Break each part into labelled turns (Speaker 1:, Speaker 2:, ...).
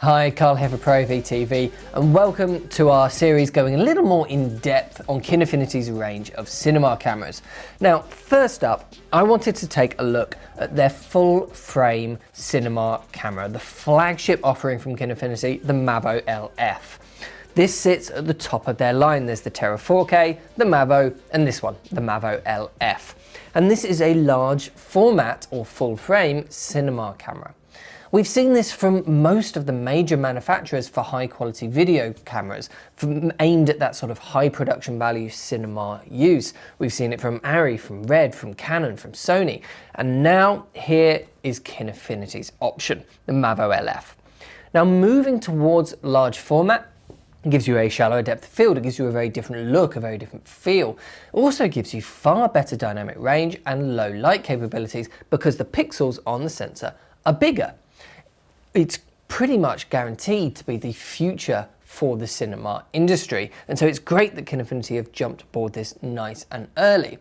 Speaker 1: Hi, Carl here for ProAV TV, and welcome to our series going a little more in depth on Kinefinity's range of cinema cameras. Now, first up, I wanted to take a look at their full frame cinema camera, the flagship offering from Kinefinity, the Mavo LF. This sits at the top of their line. There's the Terra 4K, the Mavo, and this one, the Mavo LF. And this is a large format or full frame cinema camera. We've seen this from most of the major manufacturers for high quality video cameras aimed at that sort of high production value cinema use. We've seen it from Arri, from Red, from Canon, from Sony, and now here is Kinefinity's option, the Mavo LF. Now, moving towards large format, it gives you a shallower depth of field, it gives you a very different look, a very different feel. It also gives you far better dynamic range and low light capabilities because the pixels on the sensor are bigger. It's pretty much guaranteed to be the future for the cinema industry, and so it's great that Kinefinity have jumped aboard this nice and early.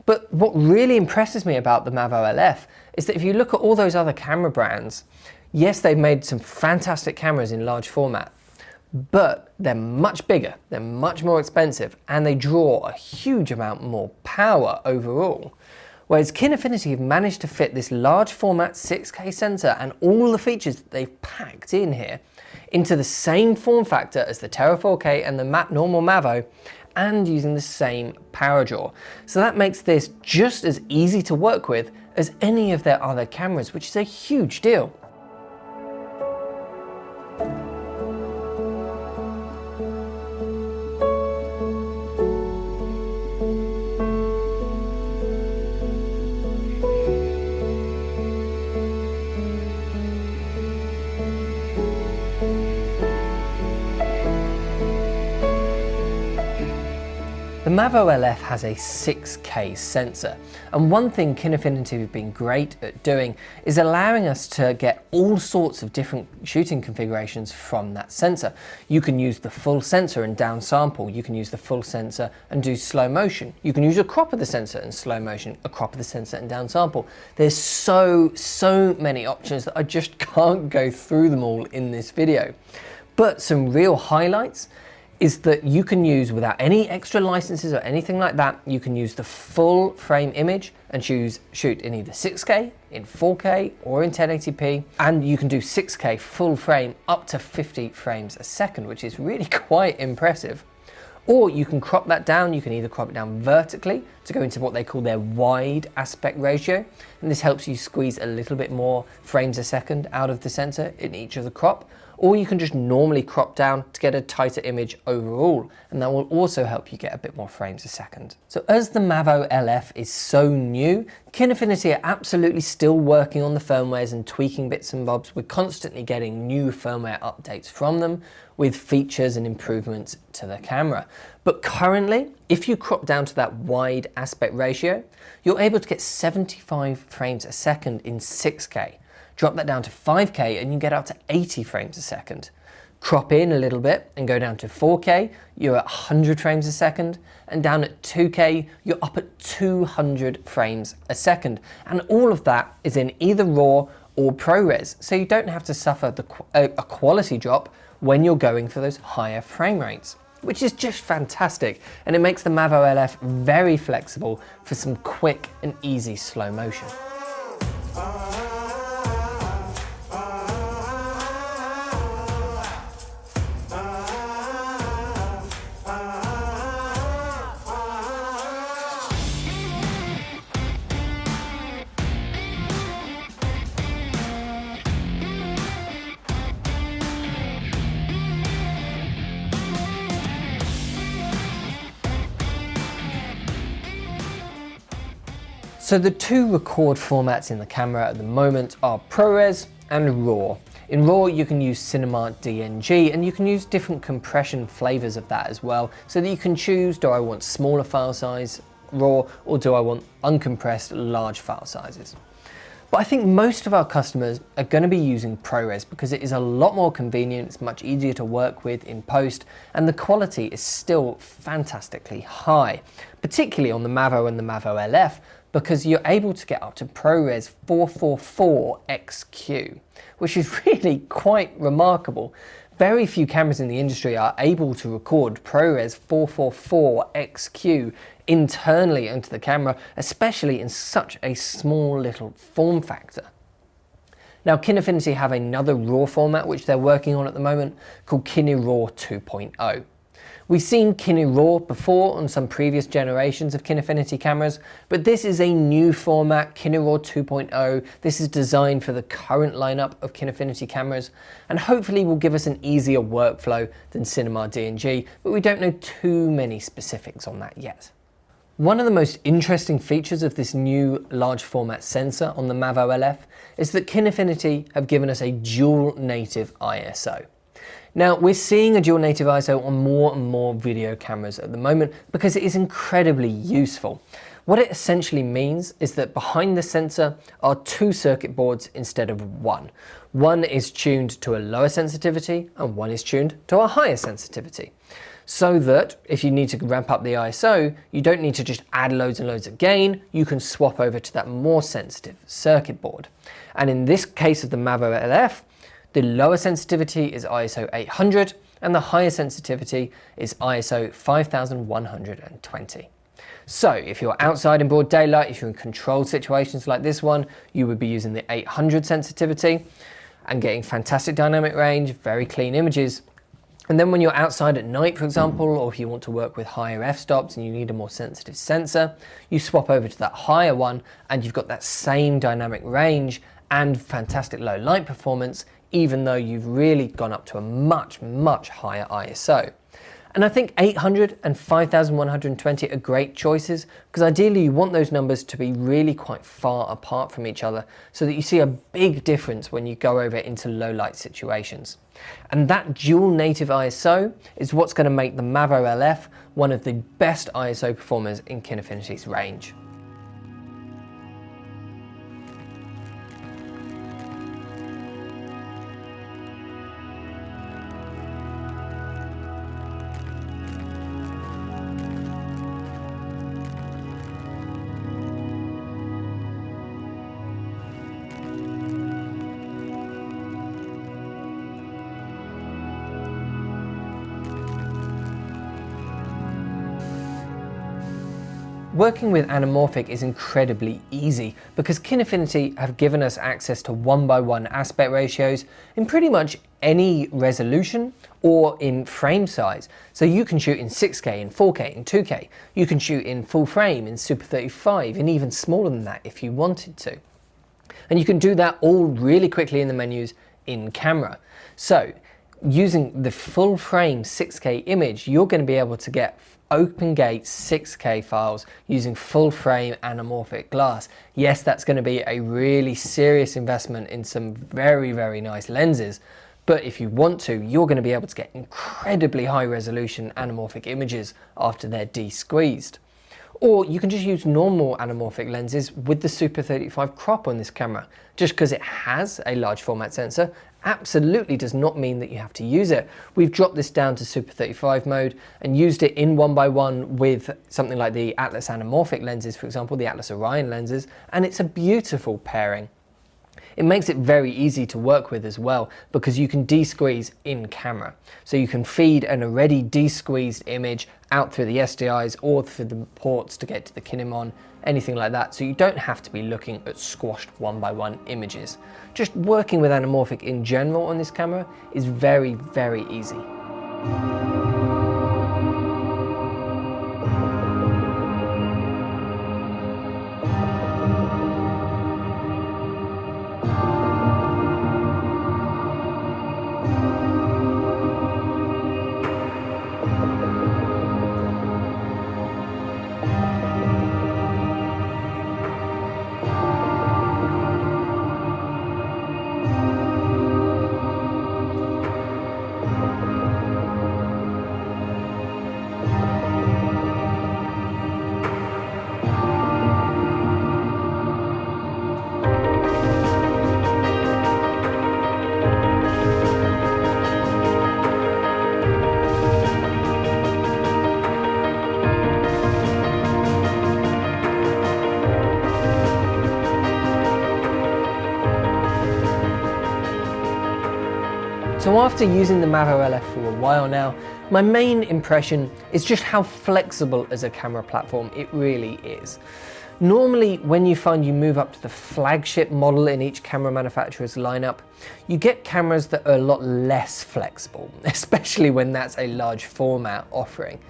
Speaker 1: But what really impresses me about the Mavo LF is that if you look at all those other camera brands, yes, they've made some fantastic cameras in large format, but they're much bigger, they're much more expensive, and they draw a huge amount more power overall. Whereas Kinefinity have managed to fit this large format 6K sensor and all the features that they've packed in here into the same form factor as the Terra 4K and the normal Mavo, and using the same power draw. So that makes this just as easy to work with as any of their other cameras, which is a huge deal. The Mavo LF has a 6K sensor, and one thing Kinefinity have been great at doing is allowing us to get all sorts of different shooting configurations from that sensor. You can use the full sensor and downsample, you can use the full sensor and do slow motion, you can use a crop of the sensor and slow motion, a crop of the sensor and downsample. There's so many options that I just can't go through them all in this video. But some real highlights is that you can use, without any extra licenses or anything like that, you can use the full frame image and shoot in either 6K, in 4K, or in 1080p, and you can do 6K full frame up to 50 frames a second, which is really quite impressive. Or you can crop that down. You can either crop it down vertically to go into what they call their wide aspect ratio, and this helps you squeeze a little bit more frames a second out of the sensor in each of the crop, or you can just normally crop down to get a tighter image overall, and that will also help you get a bit more frames a second. So as the Mavo LF is so new, Kinefinity are absolutely still working on the firmwares and tweaking bits and bobs. We're constantly getting new firmware updates from them with features and improvements to the camera. But currently, if you crop down to that wide aspect ratio, you're able to get 75 frames a second in 6K. Drop that down to 5K and you get up to 80 frames a second. Crop in a little bit and go down to 4K, you're at 100 frames a second, and down at 2K, you're up at 200 frames a second. And all of that is in either RAW or ProRes, so you don't have to suffer a quality drop when you're going for those higher frame rates, which is just fantastic. And it makes the Mavo LF very flexible for some quick and easy slow motion. So the two record formats in the camera at the moment are ProRes and RAW. In RAW, you can use Cinema DNG, and you can use different compression flavors of that as well, so that you can choose, do I want smaller file size RAW, or do I want uncompressed large file sizes? But I think most of our customers are going to be using ProRes because it is a lot more convenient, it's much easier to work with in post, and the quality is still fantastically high. Particularly on the Mavo and the Mavo LF, because you're able to get up to ProRes 444XQ, which is really quite remarkable. Very few cameras in the industry are able to record ProRes 444XQ internally into the camera, especially in such a small little form factor. Now, Kinefinity have another RAW format which they're working on at the moment called KineRAW 2.0. We've seen KineRAW before on some previous generations of Kinefinity cameras, but this is a new format, KineRAW 2.0. This is designed for the current lineup of Kinefinity cameras, and hopefully will give us an easier workflow than Cinema DNG, but we don't know too many specifics on that yet. One of the most interesting features of this new large format sensor on the Mavo LF is that Kinefinity have given us a dual native ISO. Now, we're seeing a dual native ISO on more and more video cameras at the moment because it is incredibly useful. What it essentially means is that behind the sensor are two circuit boards instead of one. One is tuned to a lower sensitivity and one is tuned to a higher sensitivity. So that if you need to ramp up the ISO, you don't need to just add loads and loads of gain, you can swap over to that more sensitive circuit board. And in this case of the Mavo LF, the lower sensitivity is ISO 800 and the higher sensitivity is ISO 5120. So if you're outside in broad daylight, if you're in controlled situations like this one, you would be using the 800 sensitivity and getting fantastic dynamic range, very clean images. And then when you're outside at night, for example, or if you want to work with higher f-stops and you need a more sensitive sensor, you swap over to that higher one and you've got that same dynamic range and fantastic low light performance, even though you've really gone up to a much, much higher ISO. And I think 800 and 5120 are great choices because ideally you want those numbers to be really quite far apart from each other so that you see a big difference when you go over into low light situations. And that dual native ISO is what's going to make the Mavo LF one of the best ISO performers in Kinefinity's range. Working with Anamorphic is incredibly easy because Kinefinity have given us access to 1:1 aspect ratios in pretty much any resolution or in frame size. So you can shoot in 6K, in 4K, in 2K. You can shoot in full frame, in Super 35, and even smaller than that if you wanted to. And you can do that all really quickly in the menus in camera. So using the full frame 6K image, you're going to be able to get open gate 6K files using full frame anamorphic glass. Yes, that's going to be a really serious investment in some very, very nice lenses. But if you want to, you're going to be able to get incredibly high resolution anamorphic images after they're de-squeezed. Or you can just use normal anamorphic lenses with the Super 35 crop on this camera. Just because it has a large format sensor absolutely does not mean that you have to use it. We've dropped this down to Super 35 mode and used it in 1:1 with something like the Atlas anamorphic lenses, for example, the Atlas Orion lenses, and it's a beautiful pairing. It makes it very easy to work with as well because you can de-squeeze in camera. So you can feed an already de-squeezed image out through the SDIs or through the ports to get to the Kinemon, anything like that. So you don't have to be looking at squashed 1:1 images. Just working with anamorphic in general on this camera is very, very easy. So after using the Mavo LF for a while now, my main impression is just how flexible as a camera platform it really is. Normally, when you find you move up to the flagship model in each camera manufacturer's lineup, you get cameras that are a lot less flexible, especially when that's a large format offering.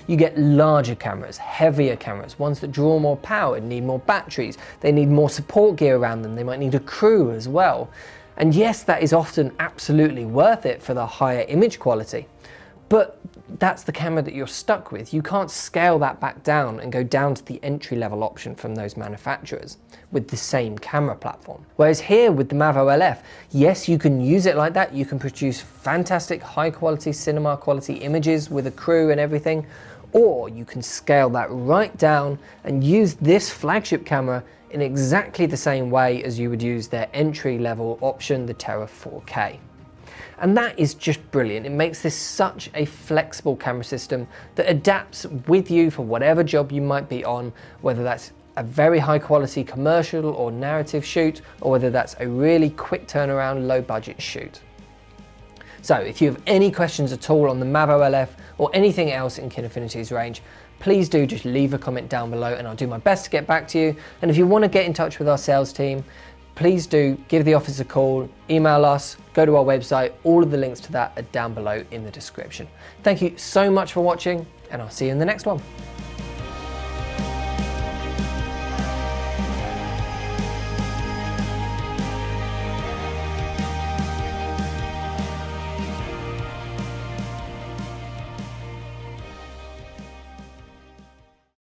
Speaker 1: You get larger cameras, heavier cameras, ones that draw more power, need more batteries, they need more support gear around them, they might need a crew as well. And yes, that is often absolutely worth it for the higher image quality. But that's the camera that you're stuck with. You can't scale that back down and go down to the entry-level option from those manufacturers with the same camera platform. Whereas here with the Mavo LF, yes, you can use it like that. You can produce fantastic high-quality, cinema-quality images with a crew and everything, or you can scale that right down and use this flagship camera in exactly the same way as you would use their entry-level option, the Terra 4K. And that is just brilliant. It makes this such a flexible camera system that adapts with you for whatever job you might be on, whether that's a very high quality commercial or narrative shoot, or whether that's a really quick turnaround, low budget shoot. So if you have any questions at all on the Mavo LF or anything else in Kinefinity's range, please do just leave a comment down below and I'll do my best to get back to you. And if you want to get in touch with our sales team, please do give the office a call, email us, go to our website. All of the links to that are down below in the description. Thank you so much for watching, and I'll see you in the next one.